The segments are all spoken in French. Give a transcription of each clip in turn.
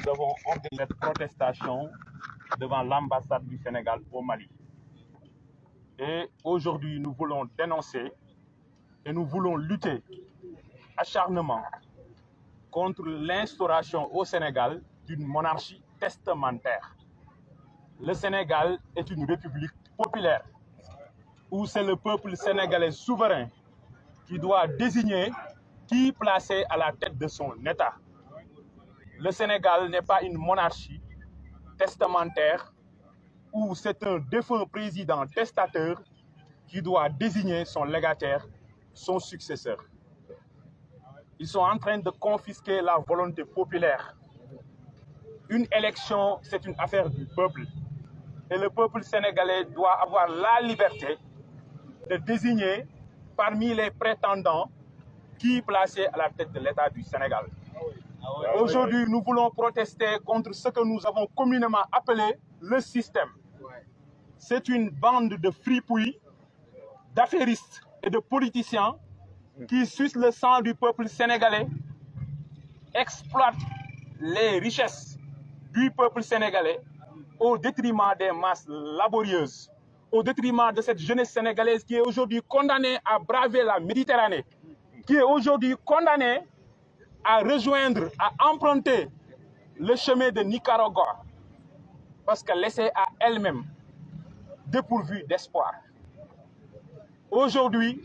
nous avons organisé cette protestation devant l'ambassade du Sénégal au Mali. Et aujourd'hui, nous voulons dénoncer et nous voulons lutter acharnement contre l'instauration au Sénégal d'une monarchie testamentaire. Le Sénégal est une république populaire où c'est le peuple sénégalais souverain qui doit désigner qui placer à la tête de son État. Le Sénégal n'est pas une monarchie testamentaire où c'est un défunt président testateur qui doit désigner son légataire, son successeur. Ils sont en train de confisquer la volonté populaire. Une élection, c'est une affaire du peuple. Et le peuple sénégalais doit avoir la liberté de désigner parmi les prétendants qui placer à la tête de l'État du Sénégal. Aujourd'hui, nous voulons protester contre ce que nous avons communément appelé le système. C'est une bande de fripouilles, d'affairistes et de politiciens qui sucent le sang du peuple sénégalais, exploitent les richesses du peuple sénégalais au détriment des masses laborieuses, au détriment de cette jeunesse sénégalaise qui est aujourd'hui condamnée à braver la Méditerranée, qui est aujourd'hui condamnée à rejoindre, à emprunter le chemin de Nicaragua, parce qu'elle laissait à elle-même dépourvue d'espoir. Aujourd'hui,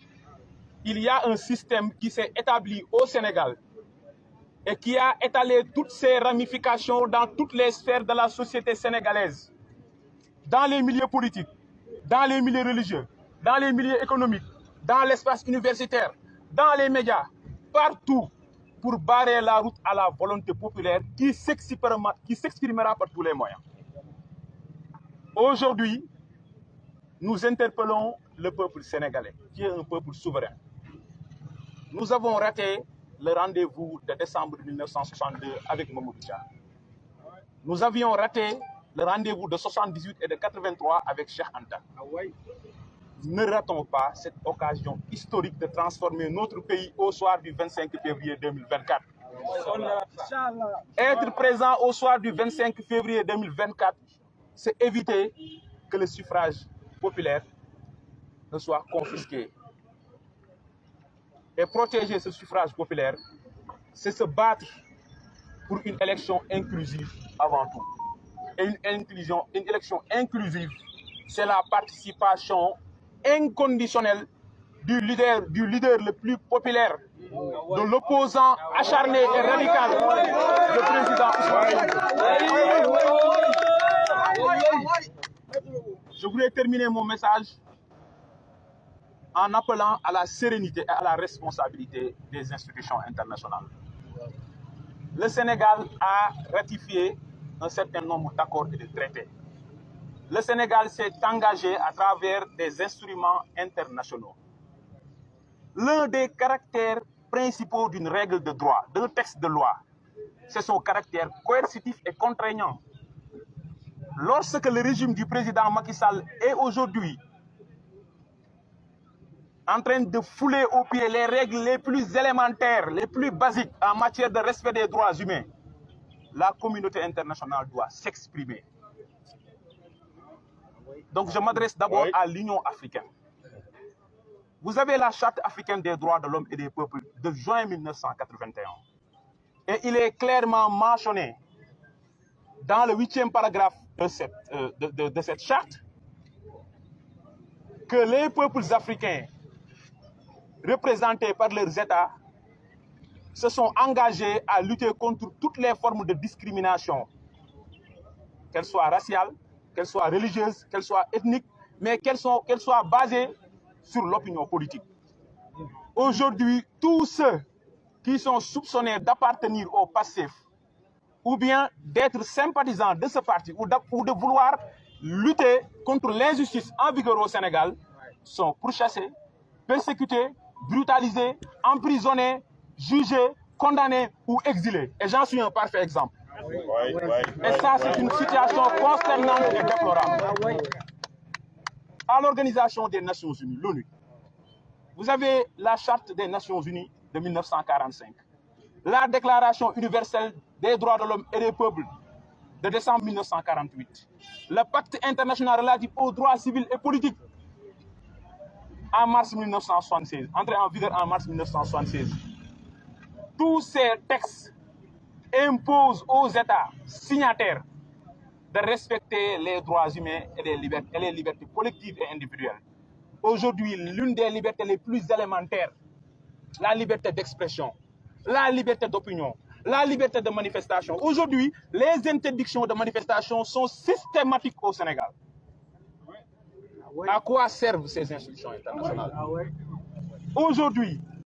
il y a un système qui s'est établi au Sénégal et qui a étalé toutes ses ramifications dans toutes les sphères de la société sénégalaise, dans les milieux politiques, dans les milieux religieux, dans les milieux économiques, dans l'espace universitaire, dans les médias, partout, pour barrer la route à la volonté populaire qui s'exprimera par tous les moyens. Aujourd'hui, nous interpellons le peuple sénégalais, qui est un peuple souverain. Nous avons raté le rendez-vous de décembre 1962 avec Mamadou Dia. Nous avions raté le rendez-vous de 78 et de 83 avec Cheikh Anta. Ne ratons pas cette occasion historique de transformer notre pays au soir du 25 février 2024. Être présent au soir du 25 février 2024, c'est éviter que le suffrage populaire ne soit confisqué. Et protéger ce suffrage populaire, c'est se battre pour une élection inclusive avant tout. Et une élection inclusive, c'est la participation inconditionnelle du leader le plus populaire, de l'opposant acharné et radical, le président Ousmane. Je voudrais terminer mon message en appelant à la sérénité et à la responsabilité des institutions internationales. Le Sénégal a ratifié un certain nombre d'accords et de traités. Le Sénégal s'est engagé à travers des instruments internationaux. L'un des caractères principaux d'une règle de droit, d'un texte de loi, c'est son caractère coercitif et contraignant. Lorsque le régime du président Macky Sall est aujourd'hui en train de fouler aux pieds les règles les plus élémentaires, les plus basiques en matière de respect des droits humains, la communauté internationale doit s'exprimer. Donc je m'adresse d'abord à l'Union africaine. Vous avez la Charte africaine des droits de l'homme et des peuples de juin 1981. Et il est clairement mentionné dans le 8e paragraphe de cette charte que les peuples africains représentés par leurs États se sont engagés à lutter contre toutes les formes de discrimination, qu'elles soient raciales, qu'elles soient religieuses, qu'elles soient ethniques, mais qu'elles soient basées sur l'opinion politique. Aujourd'hui, tous ceux qui sont soupçonnés d'appartenir au passif ou bien d'être sympathisants de ce parti ou de vouloir lutter contre l'injustice en vigueur au Sénégal sont pourchassés, persécutés, brutalisés, emprisonnés, jugés, condamnés ou exilés. Et j'en suis un parfait exemple. Et ça, c'est une situation consternante et déplorable. À l'Organisation des Nations Unies, l'ONU, vous avez la Charte des Nations Unies de 1945, la Déclaration universelle des droits de l'homme et des peuples de décembre 1948, le pacte international relatif aux droits civils et politiques en mars 1976, entré en vigueur en mars 1976. Tous ces textes imposent aux États signataires de respecter les droits humains et les libertés collectives et individuelles. Aujourd'hui, l'une des libertés les plus élémentaires, la liberté d'expression, la liberté d'opinion, la liberté de manifestation. Aujourd'hui, les interdictions de manifestation sont systématiques au Sénégal. À quoi servent ces institutions internationales? Aujourd'hui,